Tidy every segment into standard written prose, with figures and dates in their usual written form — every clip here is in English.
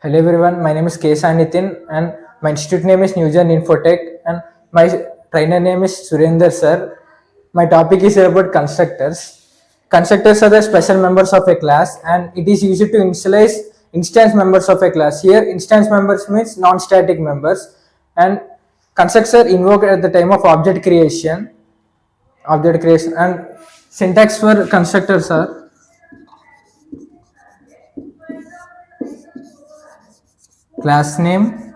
Hello everyone, my name is K. Sanithin and my institute name is Newgen Infotech and my trainer name is Surender sir. My topic is about constructors. Constructors are the special members of a class and it is used to initialize instance members of a class. Here instance members means non-static members and constructors are invoked at the time of object creation and syntax for constructors are class name.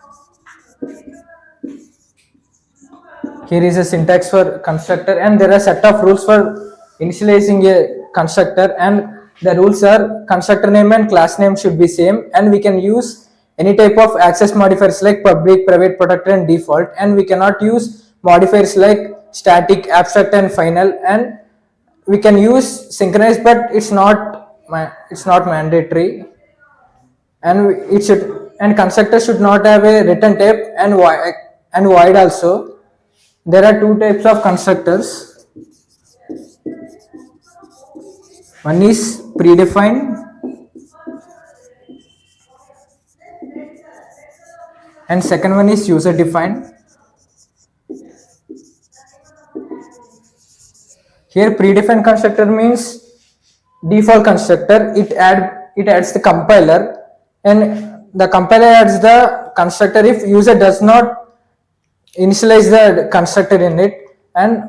Here is a syntax for constructor and there are set of rules for initializing a constructor and the rules are constructor name and class name should be same and we can use any type of access modifiers like public, private, protector and default and we cannot use modifiers like static, abstract and final and we can use synchronized but it's not mandatory and it should and constructor should not have a return type and void also. There are two types of constructors. One is predefined and second one is user defined. Here predefined constructor means default constructor. It adds the compiler and the compiler adds the constructor if user does not initialize the constructor in it, and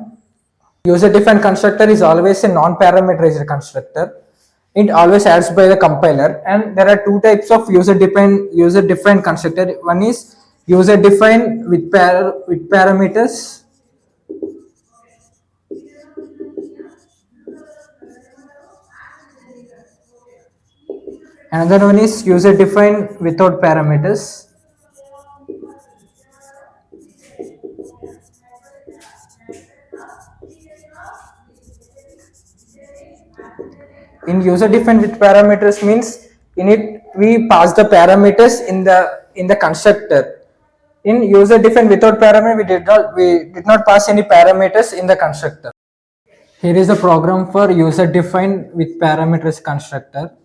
user defined constructor is always a non-parameterized constructor. It always adds by the compiler and there are two types of user defined constructor. One is user defined with parameters. Another one is user defined without parameters. In user defined with parameters means in it we pass the parameters in the constructor. In user defined without parameter we did not pass any parameters in the constructor. Here is a program for user defined with parameters constructor.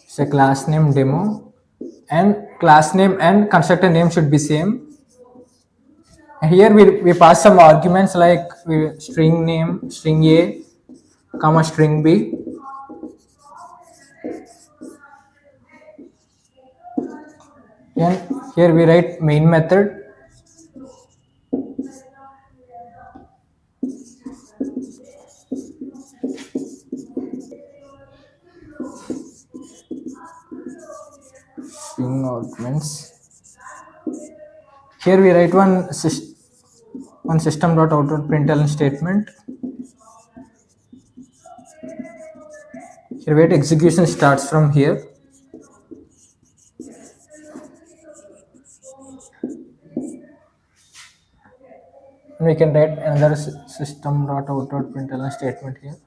It's a class name demo and class name and constructor name should be same. Here we pass some arguments like string name, string A, comma string B. And here we write main method. String arguments. Here we write one system.out.println statement. Here wait execution starts from here. And we can write another system.out.println statement here.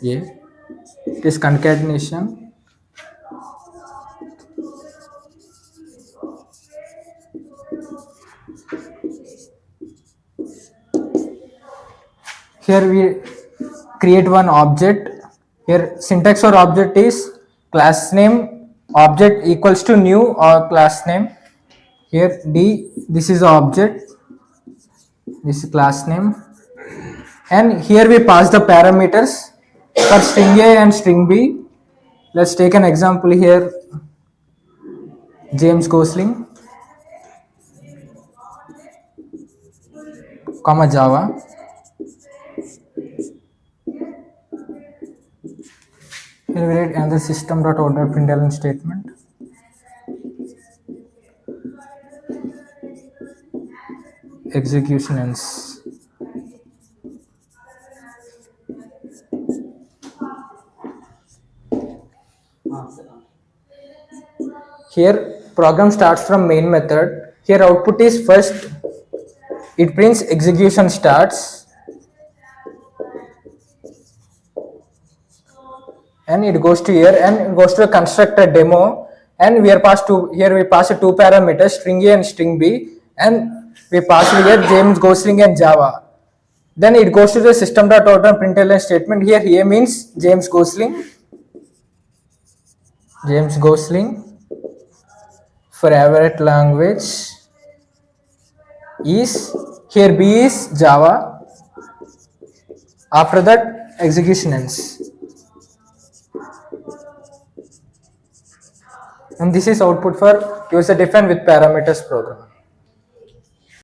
Yeah, it is concatenation. Here we create one object. Here syntax for object is class name object equals to new or class name. Here D, this is object, this is class name, and here we pass the parameters for string A and string B. Let's take an example here. James Gosling, comma Java. Here we write another system.out.println statement. Execution ends. Here program starts from main method. Here output is first it prints execution starts and it goes to here and it goes to a constructor demo and we are passed to here we pass two parameters, string A and string B, and we pass here James Gosling and Java. Then it goes to the system.out and println statement. Here A means James Gosling, for favorite language is, here B is Java. After that execution ends. And this is output for user defined with parameters program.